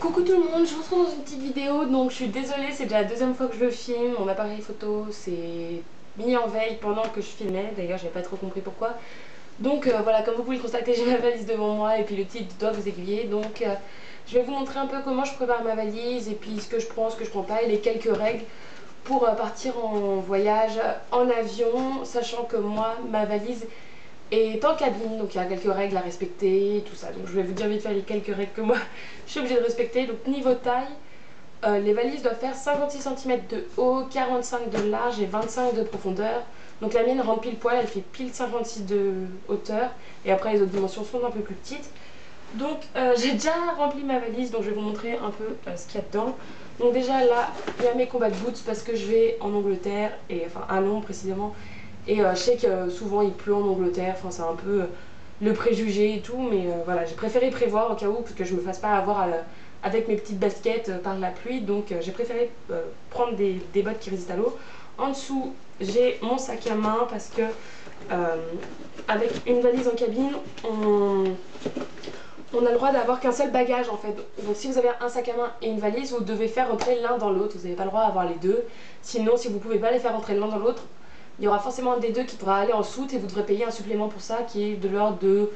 Coucou tout le monde, je vous retrouve dans une petite vidéo, donc je suis désolée, c'est déjà la deuxième fois que je le filme, mon appareil photo s'est mis en veille pendant que je filmais, d'ailleurs j'avais pas trop compris pourquoi. Donc voilà, comme vous pouvez le constater, j'ai ma valise devant moi et puis le titre doit vous aiguiller, donc je vais vous montrer un peu comment je prépare ma valise et puis ce que je prends, ce que je prends pas et les quelques règles pour partir en voyage en avion, sachant que moi, ma valise est en cabine, donc il y a quelques règles à respecter et tout ça. Donc je vais vous dire vite fait les quelques règles que moi je suis obligée de respecter. Donc niveau taille, les valises doivent faire 56 cm de haut, 45 de large et 25 de profondeur. Donc la mienne rentre pile poil, elle fait pile 56 de hauteur. Et après les autres dimensions sont un peu plus petites. Donc j'ai déjà rempli ma valise, donc je vais vous montrer un peu ce qu'il y a dedans. Donc déjà là, il y a mes combat boots parce que je vais en Angleterre, et enfin à Londres précisément. Et je sais que souvent il pleut en Angleterre, enfin c'est un peu le préjugé et tout, mais voilà, j'ai préféré prévoir au cas où, parce que je me fasse pas avoir avec mes petites baskets par la pluie, donc j'ai préféré prendre des bottes qui résistent à l'eau. En dessous, j'ai mon sac à main parce que avec une valise en cabine, on a le droit d'avoir qu'un seul bagage en fait. Donc si vous avez un sac à main et une valise, vous devez faire rentrer l'un dans l'autre. Vous n'avez pas le droit d'avoir les deux. Sinon, si vous ne pouvez pas les faire rentrer l'un dans l'autre, il y aura forcément un des deux qui devra aller en soute et vous devrez payer un supplément pour ça qui est de l'ordre de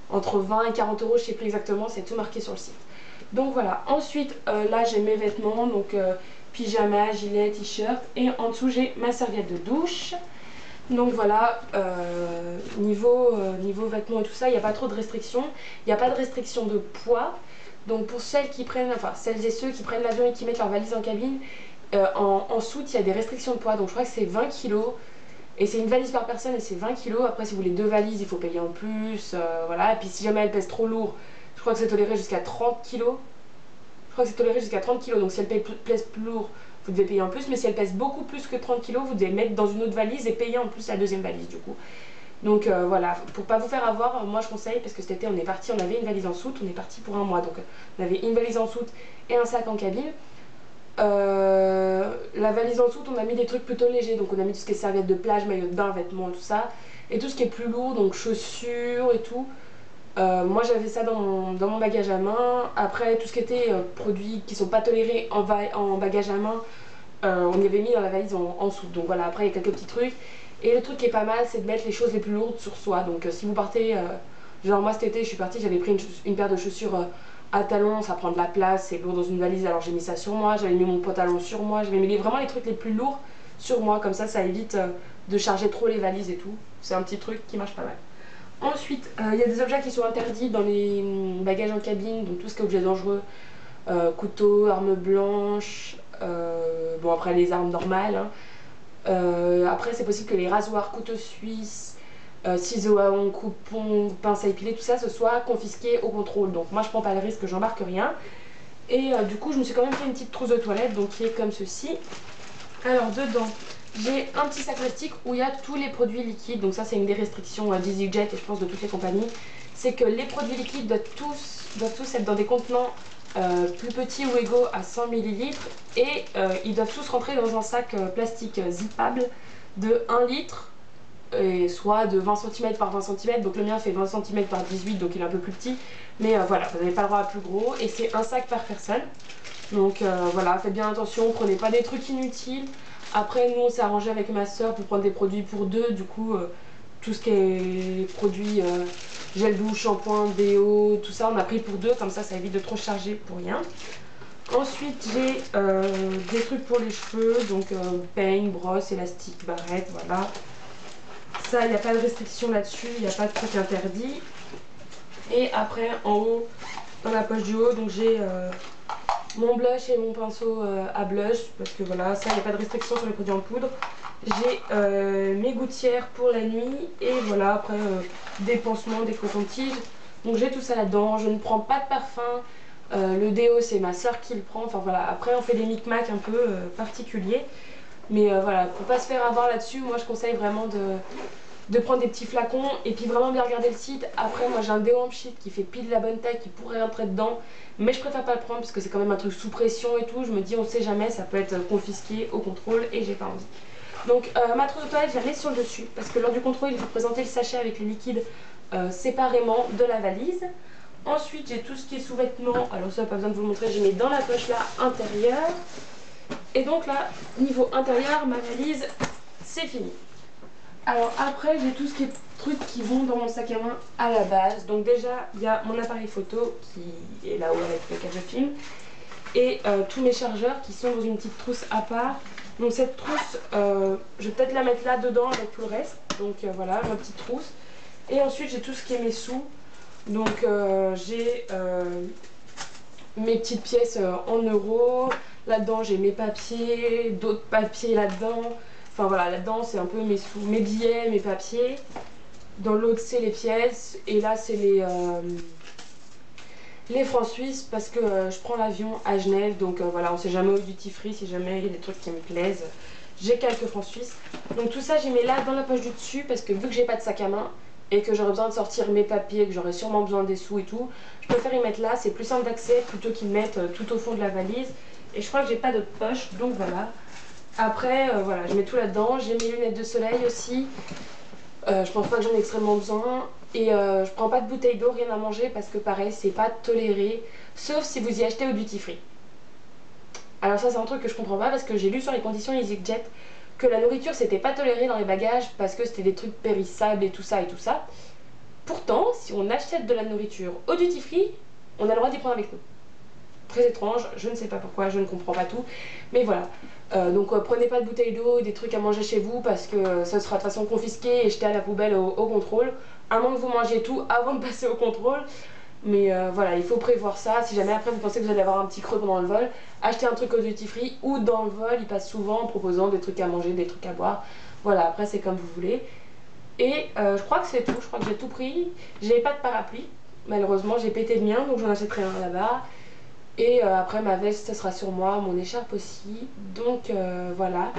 entre 20 et 40 euros, je ne sais plus exactement, c'est tout marqué sur le site. Donc voilà, ensuite là j'ai mes vêtements, donc pyjama, gilet, t-shirt, et en dessous j'ai ma serviette de douche. Donc voilà, niveau vêtements et tout ça, il n'y a pas trop de restrictions. Il n'y a pas de restriction de poids. Donc pour celles qui prennent, enfin celles et ceux qui prennent l'avion et qui mettent leur valise en cabine, en soute il y a des restrictions de poids. Donc je crois que c'est 20 kilos. Et c'est une valise par personne et c'est 20 kilos. Après si vous voulez deux valises, il faut payer en plus. Voilà. Et puis si jamais elle pèse trop lourd, je crois que c'est toléré jusqu'à 30 kilos. Je crois que c'est toléré jusqu'à 30 kg, donc si elle pèse plus lourd, vous devez payer en plus, mais si elle pèse beaucoup plus que 30 kg, vous devez mettre dans une autre valise et payer en plus la deuxième valise du coup. Donc voilà, pour pas vous faire avoir, moi je conseille, parce que cet été on est parti, on avait une valise en soute, on est parti pour un mois, donc on avait une valise en soute et un sac en cabine. La valise en soute, on a mis des trucs plutôt légers, donc on a mis tout ce qui est serviettes de plage, maillot de bain, vêtements, tout ça, et tout ce qui est plus lourd, donc chaussures et tout. Moi j'avais ça dans mon bagage à main. Après tout ce qui était produits qui sont pas tolérés en bagage à main, on y avait mis dans la valise en dessous. Donc voilà, après il y a quelques petits trucs. Et le truc qui est pas mal, c'est de mettre les choses les plus lourdes sur soi. Donc si vous partez, genre moi cet été je suis partie, j'avais pris une paire de chaussures à talons, ça prend de la place, c'est lourd dans une valise, alors j'ai mis ça sur moi. J'avais mis mon pantalon sur moi, j'avais mis vraiment les trucs les plus lourds sur moi, comme ça évite de charger trop les valises et tout. C'est un petit truc qui marche pas mal. Ensuite, il y a des objets qui sont interdits dans les bagages en cabine, donc tout ce qui est objet dangereux, couteau, armes blanches, bon après les armes normales, hein. Après c'est possible que les rasoirs, couteaux suisses, ciseaux à ongles, coupe-ongles, pince à épiler, tout ça, ce soit confisqué au contrôle. Donc moi je prends pas le risque, j'embarque rien. Et du coup je me suis quand même fait une petite trousse de toilette, donc qui est comme ceci. Alors dedans, j'ai un petit sac plastique où il y a tous les produits liquides. Donc ça c'est une des restrictions d'EasyJet et je pense de toutes les compagnies. C'est que les produits liquides doivent tous être dans des contenants plus petits ou égaux à 100 ml. Et ils doivent tous rentrer dans un sac plastique zippable de 1 litre. Et soit de 20 cm par 20 cm. Donc le mien fait 20 cm par 18, donc il est un peu plus petit. Mais voilà, vous n'avez pas le droit à plus gros. Et c'est un sac par personne. Donc voilà, faites bien attention, prenez pas des trucs inutiles. Après nous on s'est arrangé avec ma soeur pour prendre des produits pour deux. Du coup tout ce qui est produits gel douche, shampoing, déo, tout ça on a pris pour deux. Comme ça évite de trop charger pour rien. Ensuite j'ai des trucs pour les cheveux. Donc peigne, brosse, élastique, barrette, voilà. Ça il n'y a pas de restriction là-dessus, il n'y a pas de truc interdit. Et après en haut, dans la poche du haut, donc j'ai mon blush et mon pinceau à blush, parce que voilà, ça, il n'y a pas de restriction sur les produits en poudre. J'ai mes gouttières pour la nuit, et voilà, après des pansements, des cotons-tiges. Donc j'ai tout ça là-dedans, je ne prends pas de parfum. Le déo, c'est ma soeur qui le prend. Enfin voilà, après on fait des micmacs un peu particuliers. Mais voilà, pour pas se faire avoir là-dessus, moi je conseille vraiment de prendre des petits flacons et puis vraiment bien regarder le site. Après moi j'ai un déo en pchit qui fait pile la bonne taille, qui pourrait rentrer dedans, mais je préfère pas le prendre parce que c'est quand même un truc sous pression et tout. Je me dis on sait jamais, ça peut être confisqué au contrôle et j'ai pas envie. Donc ma trousse de toilette je la mets sur le dessus parce que lors du contrôle il faut présenter le sachet avec le liquide séparément de la valise. Ensuite j'ai tout ce qui est sous-vêtements, alors ça pas besoin de vous le montrer, je mets dans la poche là intérieure. Et donc là, niveau intérieur, ma valise c'est fini. Alors après j'ai tout ce qui est trucs qui vont dans mon sac à main à la base. Donc déjà il y a mon appareil photo qui est là-haut avec lequel je filme. Et tous mes chargeurs qui sont dans une petite trousse à part. Donc cette trousse, je vais peut-être la mettre là dedans avec tout le reste. Donc voilà, ma petite trousse. Et ensuite j'ai tout ce qui est mes sous. Donc j'ai mes petites pièces en euros. Là-dedans j'ai mes papiers, d'autres papiers là-dedans. Enfin voilà, là-dedans c'est un peu mes sous, mes billets, mes papiers. Dans l'autre c'est les pièces. Et là c'est les francs suisses parce que je prends l'avion à Genève. Donc voilà, on sait jamais au duty free si jamais il y a des trucs qui me plaisent. J'ai quelques francs suisses. Donc tout ça j'ai mis là dans la poche du dessus parce que vu que j'ai pas de sac à main et que j'aurais besoin de sortir mes papiers, que j'aurais sûrement besoin des sous et tout, je préfère y mettre là, c'est plus simple d'accès plutôt qu'ils mettent tout au fond de la valise. Et je crois que j'ai pas d'autres poches, donc voilà. Après voilà, je mets tout là-dedans. J'ai mes lunettes de soleil aussi. Je pense pas que j'en ai extrêmement besoin. Et je prends pas de bouteille d'eau, rien à manger parce que pareil, c'est pas toléré, sauf si vous y achetez au duty free. Alors ça c'est un truc que je comprends pas parce que j'ai lu sur les conditions EasyJet que la nourriture c'était pas toléré dans les bagages parce que c'était des trucs périssables et tout ça et tout ça. Pourtant, si on achète de la nourriture au duty free, on a le droit d'y prendre avec nous. Très étrange, je ne sais pas pourquoi, je ne comprends pas tout. Mais voilà. Donc prenez pas de bouteille d'eau, des trucs à manger chez vous parce que ça sera de toute façon confisqué et jeté à la poubelle au contrôle. À moins que vous mangiez tout avant de passer au contrôle. Mais voilà, il faut prévoir ça. Si jamais après vous pensez que vous allez avoir un petit creux pendant le vol, achetez un truc au duty free ou dans le vol, ils passent souvent en proposant des trucs à manger, des trucs à boire. Voilà, après c'est comme vous voulez. Et je crois que c'est tout, je crois que j'ai tout pris. J'ai pas de parapluie, malheureusement j'ai pété le mien donc j'en achèterai un là-bas. Et après ma veste, ça sera sur moi, mon écharpe aussi. Donc voilà.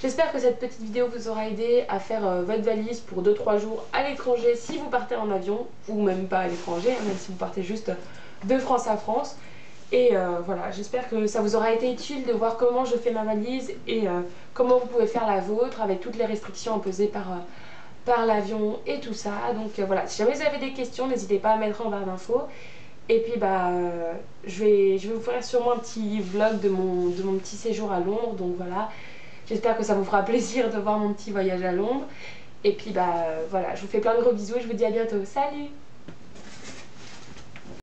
J'espère que cette petite vidéo vous aura aidé à faire votre valise pour 2-3 jours à l'étranger si vous partez en avion. Ou même pas à l'étranger, hein, même si vous partez juste de France à France. Et voilà, j'espère que ça vous aura été utile de voir comment je fais ma valise et comment vous pouvez faire la vôtre avec toutes les restrictions imposées par l'avion et tout ça. Donc voilà, si jamais vous avez des questions, n'hésitez pas à mettre en barre d'infos. Et puis bah je vais vous faire sûrement un petit vlog de mon petit séjour à Londres. Donc voilà, j'espère que ça vous fera plaisir de voir mon petit voyage à Londres. Et puis bah voilà, je vous fais plein de gros bisous et je vous dis à bientôt. Salut!